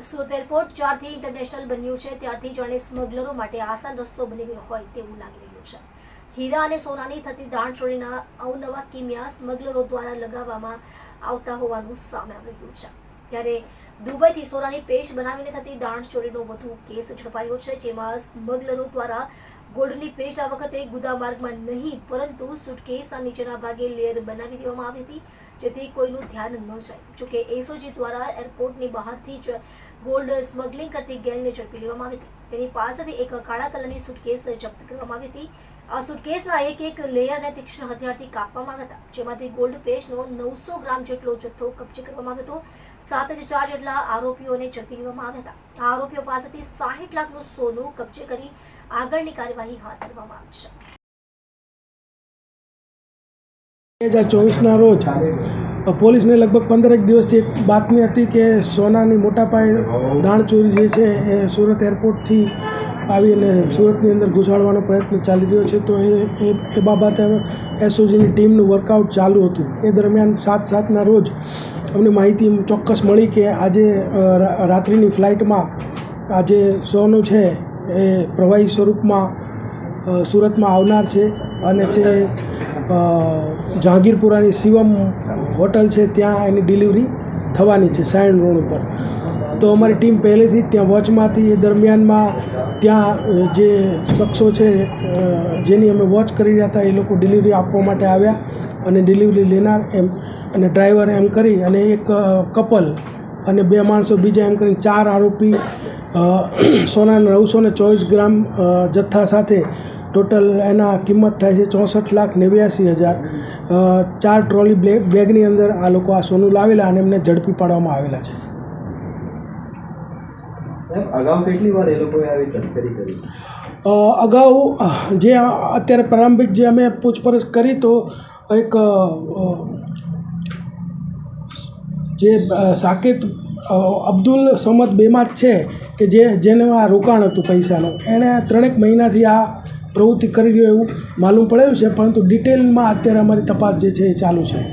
Surat airport જ્યારથી international બન્યું છે ત્યારથી જાણે સ્મગલરો માટે આસાન રસ્તો બની ગયો હોય તેવું લાગી રહ્યું છે. હીરા અને સોનાની થતી દાણચોરીના અવનવા કિમિયા સ્મગલરો દ્વારા લગાવવામાં આવતા હોવાનું સામે આવી રહ્યું છે. ત્યારે દુબઈથી સોનાની પેસ્ટ બનાવીને થતી દાણચોરીનો વધુ કેસ ઝડપાયો છે, જેમાં સ્મગલરો દ્વારા ગોલ્ડની પેસ્ટ આ વખતે ગુદામાર્ગમાં નહીં પરંતુ સુટકેસના નીચેના ભાગે લેયર બનાવી દેવામાં આવી હતી, જેથી કોઈનું ધ્યાન ન જાય. જોકે એસઓજી દ્વારા એરપોર્ટની બહારથી જ ગોલ્ડ સ્મગલિંગ કરતી ગેંગને ઝડપી લેવામાં આવી હતી. તેની પાસેથી એક કાળા કલરની સુટકેસ જપ્ત કરવામાં આવી હતી. આ સુટકેસના એક લેયરને તીક્ષ્ણ હથિયારથી કાપવામાં આવ્યા હતા, જેમાંથી ગોલ્ડ પેસ્ટનો 900 ગ્રામ જેટલો જથ્થો કબજે કરવામાં આવ્યો હતો. સાથે જ 4 જેટલા આરોપીઓને ઝડપી લેવામાં આવ્યા હતા. આ આરોપીઓ પાસેથી 60 લાખનું સોનું કબજે કરી આગળની કાર્યવાહી હાથ ધરવામાં આવી છે. 2024ના રોજ પોલીસને લગભગ 15 દિવસથી એક બાતમી હતી કે સોનાની મોટા પાયે દાણચોરી જે છે એ સુરત એરપોર્ટથી આવીને સુરતની અંદર ઘુસાડવાનો પ્રયત્ન ચાલી રહ્યો છે. તો એ બાબતે એસઓજીની ટીમનું વર્કઆઉટ ચાલુ હતું. એ દરમિયાન 7/7ના રોજ અમને માહિતી ચોક્કસ મળી કે આજે રાત્રિની ફ્લાઇટમાં આજે સોનું છે એ પ્રવાહી સ્વરૂપમાં સુરતમાં આવનાર છે અને તે જહાંગીરપુરાની શિવમ હોટલ છે ત્યાં એની ડિલિવરી થવાની છે સાયણ રોડ ઉપર. તો અમારી ટીમ પહેલેથી જ ત્યાં વોચમાં હતી. એ દરમિયાનમાં ત્યાં જે શખ્સો છે જેની અમે વોચ કરી રહ્યા હતા એ લોકો ડિલિવરી આપવા માટે આવ્યા અને ડિલિવરી લેનાર એમ અને ડ્રાઈવર એમ કરી અને એક કપલ અને 2 માણસો બીજા એમ કરીને 4 આરોપી સોનાના 924 ગ્રામ જથ્થા સાથે ટોટલ એના કિંમત થાય છે 64,89,000. 4 ટ્રોલી બેગની અંદર આ લોકો આ સોનું લાવેલા અને એમને ઝડપી પાડવામાં આવેલા છે. અગાઉ કેટલી વાર એ લોકોએ આવી તસ્કરી કરી? અગાઉ જે અત્યારે પ્રારંભિક જે અમે પૂછપરછ કરી તો એક જે સાકેત અબ્દુલ સમદ બેમાત છે કે જેનું આ રોકાણ હતું પૈસાનું, એણે 3 મહિનાથી આ પ્રવૃત્તિ કરી રહ્યો એવું માલુમ પડેલું છે, પરંતુ ડિટેલમાં અત્યારે અમારી તપાસ જે છે એ ચાલુ છે.